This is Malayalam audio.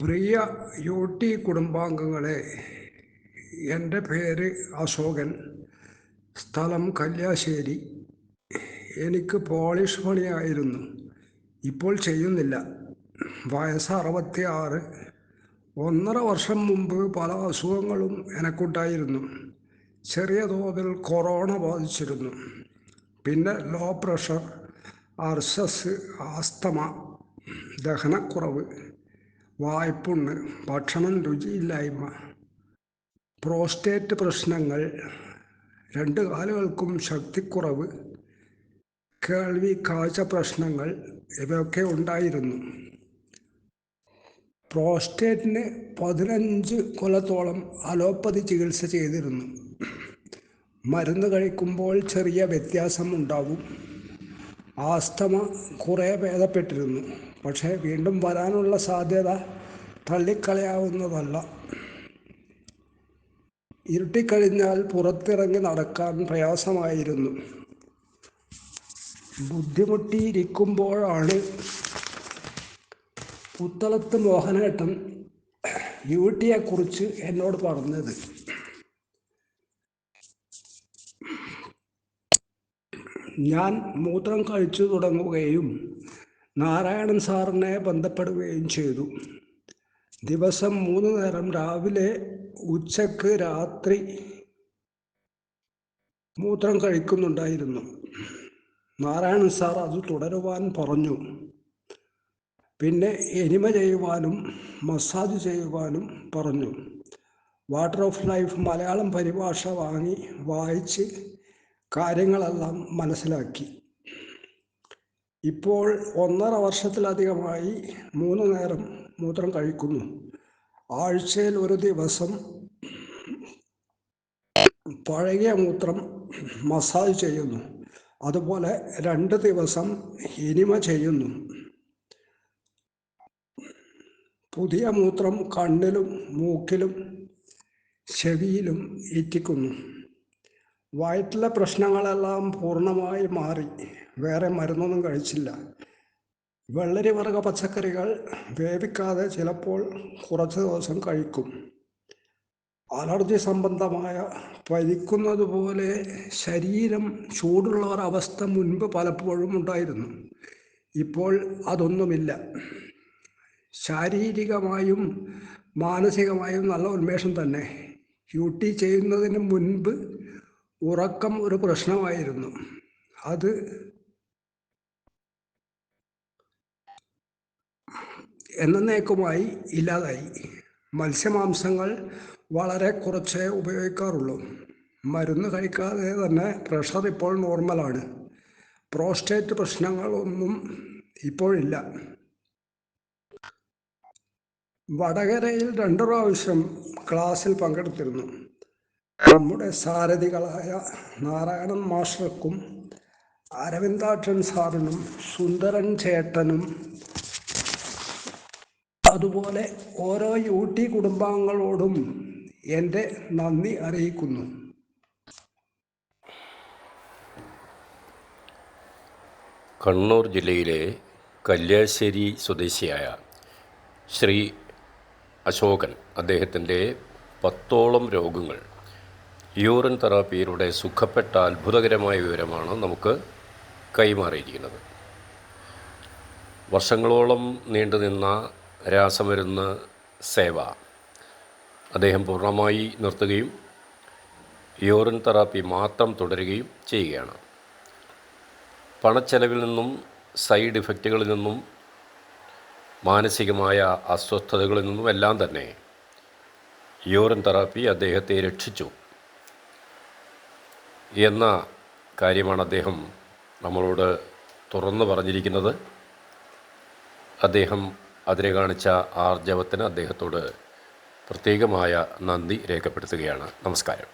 പ്രിയ യു ടി കുടുംബാംഗങ്ങളെ, എൻ്റെ പേര് അശോകൻ, സ്ഥലം കല്യാശ്ശേരി. എനിക്ക് പോളിഷ് പണിയായിരുന്നു, ഇപ്പോൾ ചെയ്യുന്നില്ല. വയസ്സ് 66. 1.5 വർഷം മുമ്പ് പല അസുഖങ്ങളും എനിക്കുണ്ടായിരുന്നു. ചെറിയ തോതിൽ കൊറോണ ബാധിച്ചിരുന്നു. പിന്നെ ലോ പ്രഷർ, അർശസ്, ആസ്തമ, ദഹനക്കുറവ്, വായ്പുണ്ണ്, ഭക്ഷണം രുചിയില്ലായ്മ, പ്രോസ്റ്റേറ്റ് പ്രശ്നങ്ങൾ, 2 കാലുകൾക്കും ശക്തിക്കുറവ്, കേൾവി കാഴ്ച പ്രശ്നങ്ങൾ ഇവയൊക്കെ ഉണ്ടായിരുന്നു. പ്രോസ്റ്റേറ്റിന് 15 കൊല്ലത്തോളം അലോപ്പതി ചികിത്സ ചെയ്തിരുന്നു. മരുന്ന് കഴിക്കുമ്പോൾ ചെറിയ വ്യത്യാസം ഉണ്ടാവും. ആസ്തമ കുറേ ഭേദപ്പെട്ടിരുന്നു, പക്ഷേ വീണ്ടും വരാനുള്ള സാധ്യത തള്ളിക്കളയാവുന്നതല്ല. ഇരുട്ടിക്കഴിഞ്ഞാൽ പുറത്തിറങ്ങി നടക്കാൻ പ്രയാസമായിരുന്നു. ബുദ്ധിമുട്ടിയിരിക്കുമ്പോഴാണ് പുത്തലത്ത് മോഹനേട്ടൻ യു ടിയെക്കുറിച്ച് എന്നോട് പറഞ്ഞത്. ഞാൻ മൂത്രം കഴിച്ചു തുടങ്ങുകയും നാരായണൻ സാറിനെ ബന്ധപ്പെടുകയും ചെയ്തു. ദിവസം 3 നേരം, രാവിലെ, ഉച്ചക്ക്, രാത്രി മൂത്രം കഴിക്കുന്നുണ്ടായിരുന്നു. നാരായണൻ സാർ അത് തുടരുവാൻ പറഞ്ഞു. പിന്നെ എനിമ ചെയ്യുവാനും മസാജ് ചെയ്യുവാനും പറഞ്ഞു. വാട്ടർ ഓഫ് ലൈഫ് മലയാളം പരിഭാഷ വാങ്ങി വായിച്ച് കാര്യങ്ങളെല്ലാം മനസ്സിലാക്കി. ഇപ്പോൾ 1.5 വർഷത്തിലധികമായി 3 നേരം മൂത്രം കഴിക്കുന്നു. ആഴ്ചയിൽ 1 ദിവസം പഴകിയ മൂത്രം മസാജ് ചെയ്യുന്നു. അതുപോലെ 2 ദിവസം എനിമ ചെയ്യുന്നു. പുതിയ മൂത്രം കണ്ണിലും മൂക്കിലും ചെവിയിലും ഇറ്റിക്കുന്നു. വയറ്റിലെ പ്രശ്നങ്ങളെല്ലാം പൂർണ്ണമായി മാറി. വേറെ മരുന്നൊന്നും കഴിച്ചില്ല. വെള്ളരി വർഗ പച്ചക്കറികൾ വേവിക്കാതെ ചിലപ്പോൾ കുറച്ച് ദിവസം കഴിക്കും. അലർജി സംബന്ധമായ പനിക്കുന്നത് പോലെ ശരീരം ചൂടുള്ള ഒരവസ്ഥ മുൻപ് പലപ്പോഴും ഉണ്ടായിരുന്നു. ഇപ്പോൾ അതൊന്നുമില്ല. ശാരീരികമായും മാനസികമായും നല്ല ഉന്മേഷം തന്നെ. യു ടി ചെയ്യുന്നതിന് മുൻപ് ഉറക്കം ഒരു പ്രശ്നമായിരുന്നു. അത് എന്നേക്കുമായി ഇല്ലാതായി. മത്സ്യമാംസങ്ങൾ വളരെ കുറച്ചേ ഉപയോഗിക്കാറുള്ളൂ. മരുന്ന് കഴിക്കാതെ തന്നെ പ്രഷർ ഇപ്പോൾ നോർമലാണ്. പ്രോസ്റ്റേറ്റ് പ്രശ്നങ്ങളൊന്നും ഇപ്പോഴില്ല. വടകരയിൽ 2 പ്രാവശ്യം ക്ലാസ്സിൽ പങ്കെടുത്തിരുന്നു. നമ്മുടെ സാരഥികളായ നാരായണൻ മാസ്റ്റർക്കും അരവിന്ദാക്ഷൻ സാറിനും സുന്ദരൻ ചേട്ടനും അതുപോലെ ഓരോ യു ടി കുടുംബാംഗങ്ങളോടും എൻ്റെ നന്ദി അറിയിക്കുന്നു. കണ്ണൂർ ജില്ലയിലെ കല്യാശ്ശേരി സ്വദേശിയായ ശ്രീ അശോകൻ, അദ്ദേഹത്തിൻ്റെ 10ഓളം രോഗങ്ങൾ യൂറിൻ തെറാപ്പിയിലൂടെ സുഖപ്പെട്ട അത്ഭുതകരമായ വിവരമാണ് നമുക്ക് കൈമാറിയിരിക്കുന്നത്. വർഷങ്ങളോളം നീണ്ടുനിന്ന രാസമരുന്ന് സേവ അദ്ദേഹം പൂർണ്ണമായി നിർത്തുകയും യൂറിൻ തെറാപ്പി മാത്രം തുടരുകയും ചെയ്യുകയാണ്. പണച്ചെലവിൽ നിന്നും സൈഡ് ഇഫക്റ്റുകളിൽ നിന്നും മാനസികമായ അസ്വസ്ഥതകളിൽ നിന്നും എല്ലാം തന്നെ യൂറിൻ തെറാപ്പി അദ്ദേഹത്തെ രക്ഷിച്ചു എന്ന കാര്യമാണ് അദ്ദേഹം നമ്മളോട് തുറന്നു പറഞ്ഞിരിക്കുന്നത്. അദ്ദേഹം അതിനെ കാണിച്ച ആർജവത്തിന് അദ്ദേഹത്തോട് പ്രത്യേകമായ നന്ദി രേഖപ്പെടുത്തുകയാണ്. നമസ്കാരം.